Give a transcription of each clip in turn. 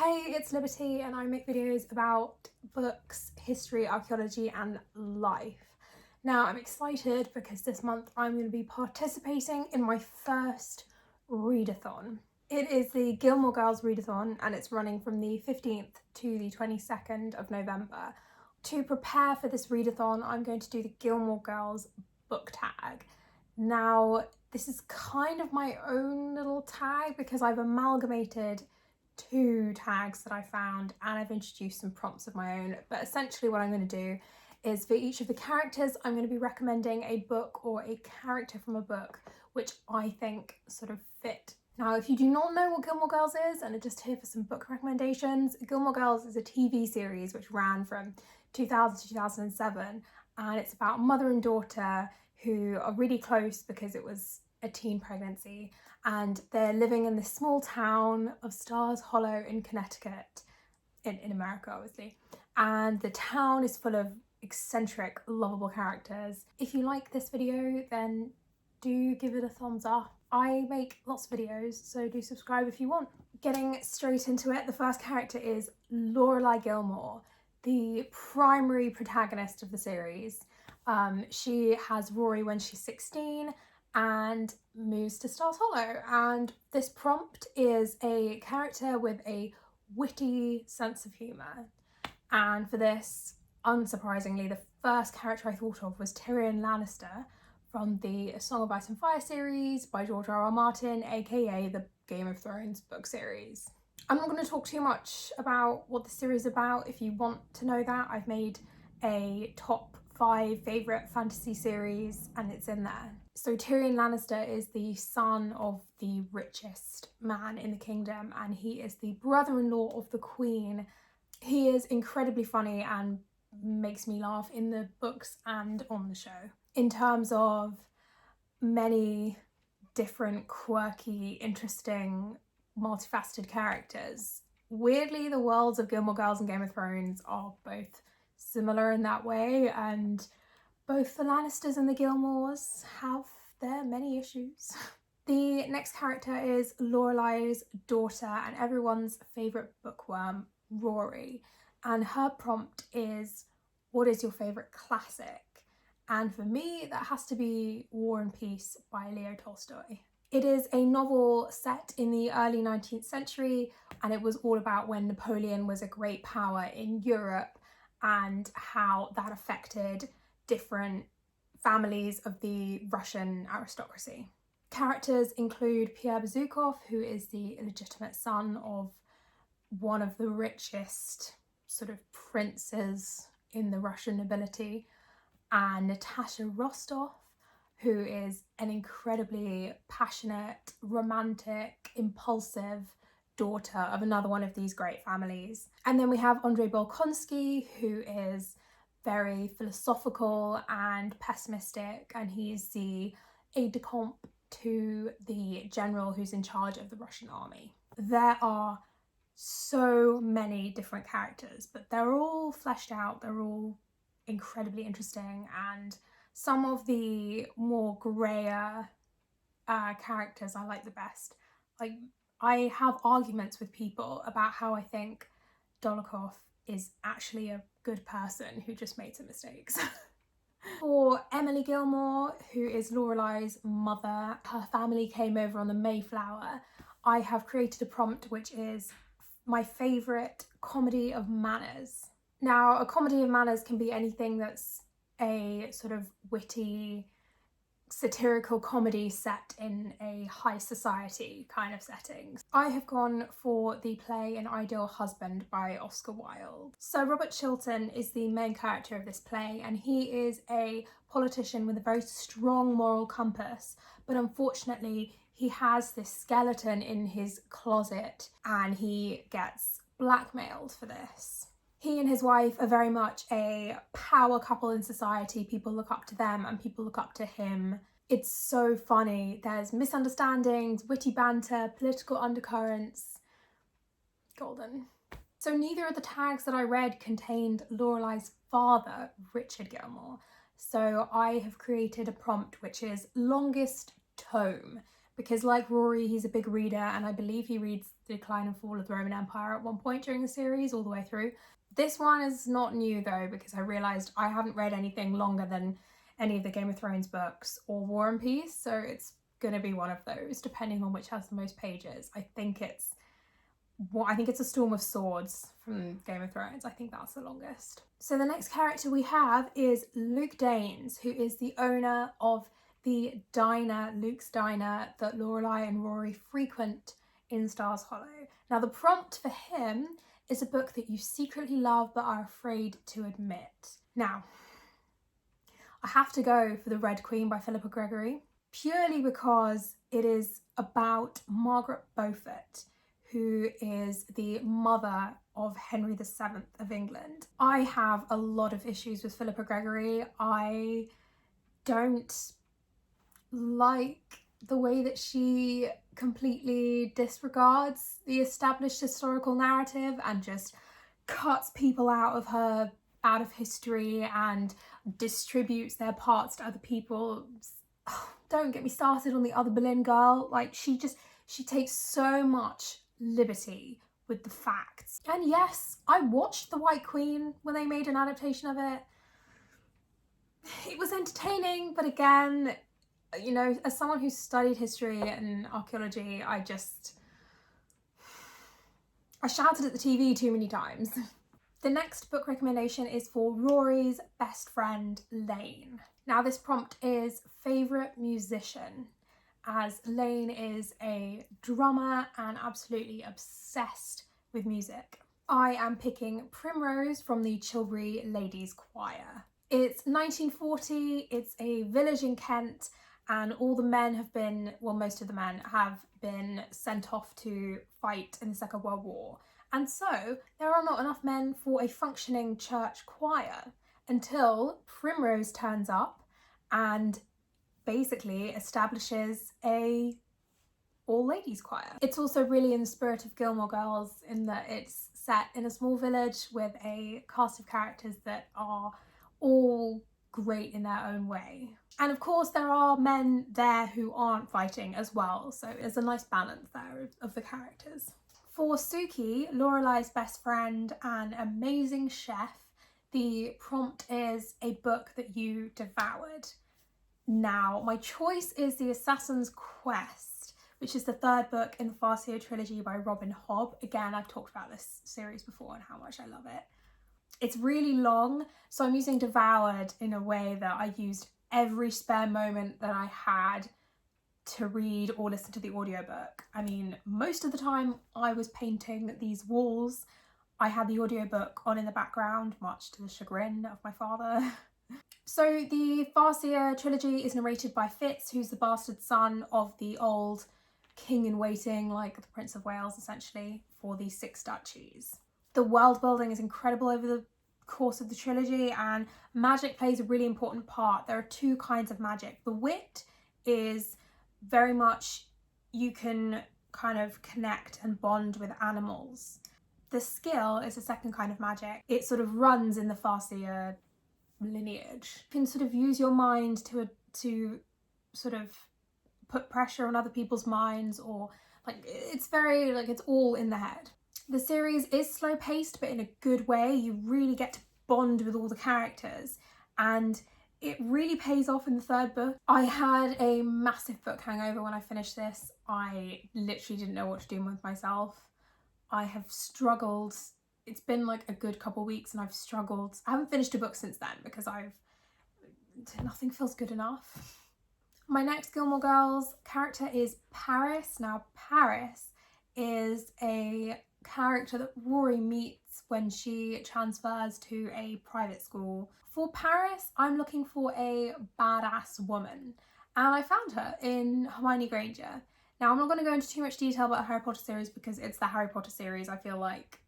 Hey, it's Liberty and I make videos about books, history, archaeology and life. Now I'm excited because this month I'm going to be participating in my first readathon. It is the Gilmore Girls readathon and it's running from the 15th to the 22nd of November. To prepare for this readathon, I'm going to do the Gilmore Girls book tag. Now, this is kind of my own little tag because I've amalgamated two tags that I found and I've introduced some prompts of my own. But essentially what I'm going to do is for each of the characters, I'm going to be recommending a book or a character from a book which I think sort of fit. Now, if you do not know what Gilmore Girls is and are just here for some book recommendations, Gilmore Girls is a TV series which ran from 2000 to 2007, and it's about mother and daughter who are really close because it was a teen pregnancy, and they're living in this small town of Stars Hollow in Connecticut, in America obviously, and the town is full of eccentric, lovable characters. If you like this video, then do give it a thumbs up. I make lots of videos, so do subscribe if you want. Getting straight into it, the first character is Lorelai Gilmore, the primary protagonist of the series. She has Rory when she's 16 and moves to Stars Hollow, and this prompt is a character with a witty sense of humour. And for this, unsurprisingly, the first character I thought of was Tyrion Lannister from the A Song of Ice and Fire series by George R.R. Martin, aka the Game of Thrones book series. I'm not going to talk too much about what the series is about. If you want to know that, I've made a top 5 favourite fantasy series and it's in there. So Tyrion Lannister is the son of the richest man in the kingdom and he is the brother-in-law of the Queen. He is incredibly funny and makes me laugh in the books and on the show. In terms of many different quirky, interesting, multifaceted characters, weirdly the worlds of Gilmore Girls and Game of Thrones are both similar in that way, and both the Lannisters and the Gilmores have their many issues. The next character is Lorelai's daughter and everyone's favourite bookworm, Rory, and her prompt is, what is your favourite classic? And for me, that has to be War and Peace by Leo Tolstoy. It is a novel set in the early 19th century, and it was all about when Napoleon was a great power in Europe and how that affected different families of the Russian aristocracy. Characters include Pierre Bezukhov, who is the illegitimate son of one of the richest sort of princes in the Russian nobility, and Natasha Rostov, who is an incredibly passionate, romantic, impulsive daughter of another one of these great families. And then we have Andrei Bolkonsky, who is very philosophical and pessimistic, and he's the aide-de-camp to the general who's in charge of the Russian army. There are so many different characters, but they're all fleshed out, they're all incredibly interesting, and some of the more grayer characters I like the best. Like, I have arguments with people about how I think Dolokhov is actually a good person who just made some mistakes. For Emily Gilmore, who is Lorelai's mother, her family came over on the Mayflower. I have created a prompt which is my favourite comedy of manners. Now, a comedy of manners can be anything that's a sort of witty, satirical comedy set in a high society kind of setting. I have gone for the play An Ideal Husband by Oscar Wilde. So Robert Chilton is the main character of this play, and he is a politician with a very strong moral compass, but unfortunately he has this skeleton in his closet and he gets blackmailed for this. He and his wife are very much a power couple in society. People look up to them and people look up to him. It's so funny. There's misunderstandings, witty banter, political undercurrents. Golden. So neither of the tags that I read contained Lorelai's father, Richard Gilmore. So I have created a prompt which is longest tome, because like Rory, he's a big reader, and I believe he reads The Decline and Fall of the Roman Empire at one point during the series all the way through. This one is not new though, because I realised I haven't read anything longer than any of the Game of Thrones books or War and Peace, so it's gonna be one of those, depending on which has the most pages. I think it's a Storm of Swords from Game of Thrones. I think that's the longest. So the next character we have is Luke Danes, who is the owner of the diner, Luke's Diner, that Lorelai and Rory frequent in Stars Hollow. Now the prompt for him is a book that you secretly love but are afraid to admit. Now, I have to go for The Red Queen by Philippa Gregory, purely because it is about Margaret Beaufort, who is the mother of Henry VII of England. I have a lot of issues with Philippa Gregory. I don't like the way that she completely disregards the established historical narrative and just cuts people out of history and distributes their parts to other people. Don't get me started on the other Boleyn girl. Like, she takes so much liberty with the facts. And yes, I watched The White Queen when they made an adaptation of it. It was entertaining, but again, you know, as someone who's studied history and archaeology, I shouted at the TV too many times. The next book recommendation is for Rory's best friend, Lane. Now this prompt is favourite musician, as Lane is a drummer and absolutely obsessed with music. I am picking Primrose from the Chilbury Ladies Choir. It's 1940, it's a village in Kent, and all the men have been, well, most of the men have been sent off to fight in the Second World War. And so there are not enough men for a functioning church choir until Primrose turns up and basically establishes a all-ladies choir. It's also really in the spirit of Gilmore Girls in that it's set in a small village with a cast of characters that are all great in their own way. And of course there are men there who aren't fighting as well, so there's a nice balance there of the characters. For Suki, Lorelai's best friend and amazing chef, the prompt is a book that you devoured. Now, my choice is The Assassin's Quest, which is the third book in the Farseer trilogy by Robin Hobb. Again, I've talked about this series before and how much I love it. It's really long, so I'm using devoured in a way that I used every spare moment that I had to read or listen to the audiobook. I mean, most of the time I was painting these walls. I had the audiobook on in the background, much to the chagrin of my father. So the Farseer trilogy is narrated by Fitz, who's the bastard son of the old king-in-waiting, like the Prince of Wales essentially, for the Six Duchies. The world building is incredible over the course of the trilogy, and magic plays a really important part. There are two kinds of magic. The wit is very much, you can kind of connect and bond with animals. The skill is a second kind of magic. It sort of runs in the Farseer lineage. You can sort of use your mind to sort of put pressure on other people's minds, or like, it's very, like, it's all in the head. The series is slow paced, but in a good way. You really get to bond with all the characters, and it really pays off in the third book. I had a massive book hangover when I finished this. I literally didn't know what to do with myself. I have struggled. It's been like a good couple weeks and I've struggled. I haven't finished a book since then because nothing feels good enough. My next Gilmore Girls character is Paris. Now, Paris is a character that Rory meets when she transfers to a private school. For Paris, I'm looking for a badass woman, and I found her in Hermione Granger. Now, I'm not going to go into too much detail about the Harry Potter series because it's the Harry Potter series. I feel like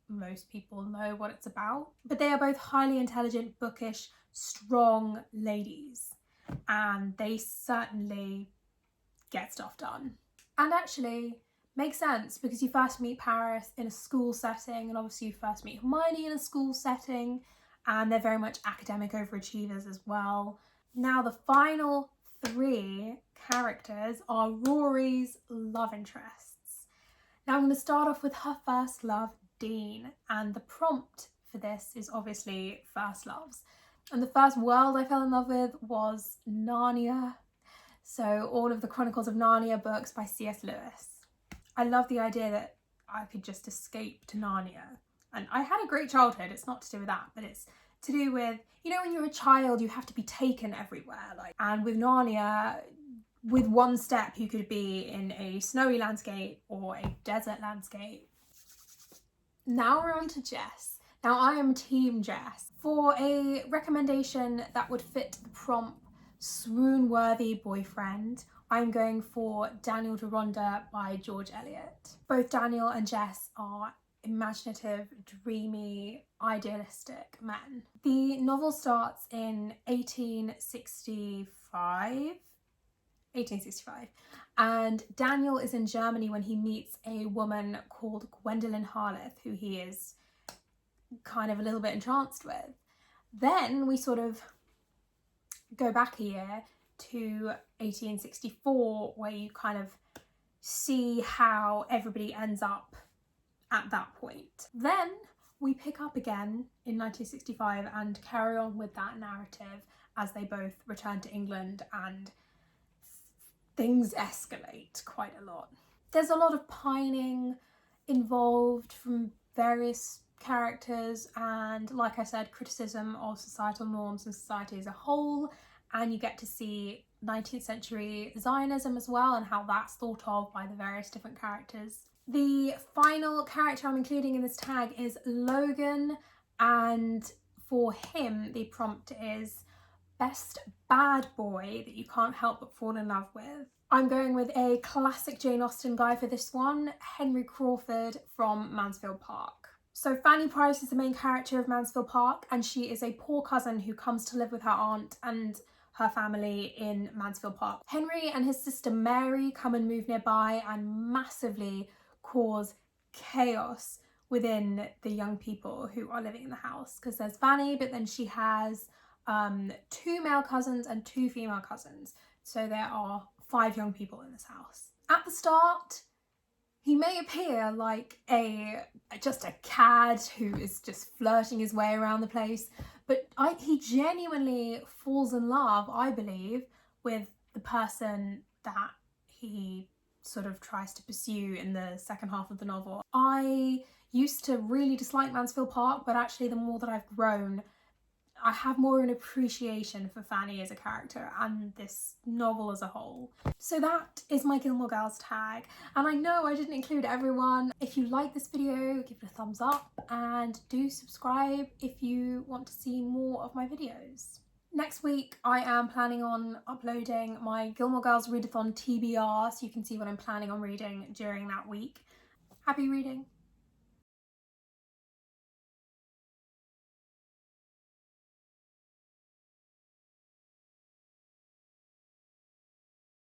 most people know what it's about. But they are both highly intelligent, bookish, strong ladies, and they certainly get stuff done. And actually makes sense because you first meet Paris in a school setting, and obviously you first meet Hermione in a school setting, and they're very much academic overachievers as well. Now, the final three characters are Rory's love interests. Now I'm going to start off with her first love, Dean, and the prompt for this is obviously first loves. And the first world I fell in love with was Narnia. So all of the Chronicles of Narnia books by C.S. Lewis. I love the idea that I could just escape to Narnia. And I had a great childhood. It's not to do with that, but it's to do with, you know, when you're a child, you have to be taken everywhere. And with Narnia, with one step, you could be in a snowy landscape or a desert landscape. Now we're on to Jess. Now I am Team Jess. For a recommendation that would fit the prompt swoon-worthy boyfriend, I'm going for Daniel Deronda by George Eliot. Both Daniel and Jess are imaginative, dreamy, idealistic men. The novel starts in 1865, and Daniel is in Germany when he meets a woman called Gwendolen Harleth, who he is kind of a little bit entranced with. Then we sort of go back a year to 1864, where you kind of see how everybody ends up at that point. Then we pick up again in 1965 and carry on with that narrative as they both return to England and things escalate quite a lot. There's a lot of pining involved from various characters and, like I said, criticism of societal norms and society as a whole, and you get to see 19th century Zionism as well and how that's thought of by the various different characters. The final character I'm including in this tag is Logan, and for him the prompt is best bad boy that you can't help but fall in love with. I'm going with a classic Jane Austen guy for this one, Henry Crawford from Mansfield Park. So Fanny Price is the main character of Mansfield Park, and she is a poor cousin who comes to live with her aunt and her family in Mansfield Park. Henry and his sister Mary come and move nearby and massively cause chaos within the young people who are living in the house, because there's Fanny, but then she has 2 male cousins and 2 female cousins. So there are 5 young people in this house. At the start, he may appear like just a cad who is just flirting his way around the place, but he genuinely falls in love, I believe, with the person that he sort of tries to pursue in the second half of the novel. I used to really dislike Mansfield Park, but actually the more that I've grown, I have more of an appreciation for Fanny as a character and this novel as a whole. So that is my Gilmore Girls tag, and I know I didn't include everyone. If you like this video, give it a thumbs up and do subscribe if you want to see more of my videos. Next week I am planning on uploading my Gilmore Girls readathon TBR, so you can see what I'm planning on reading during that week. Happy reading!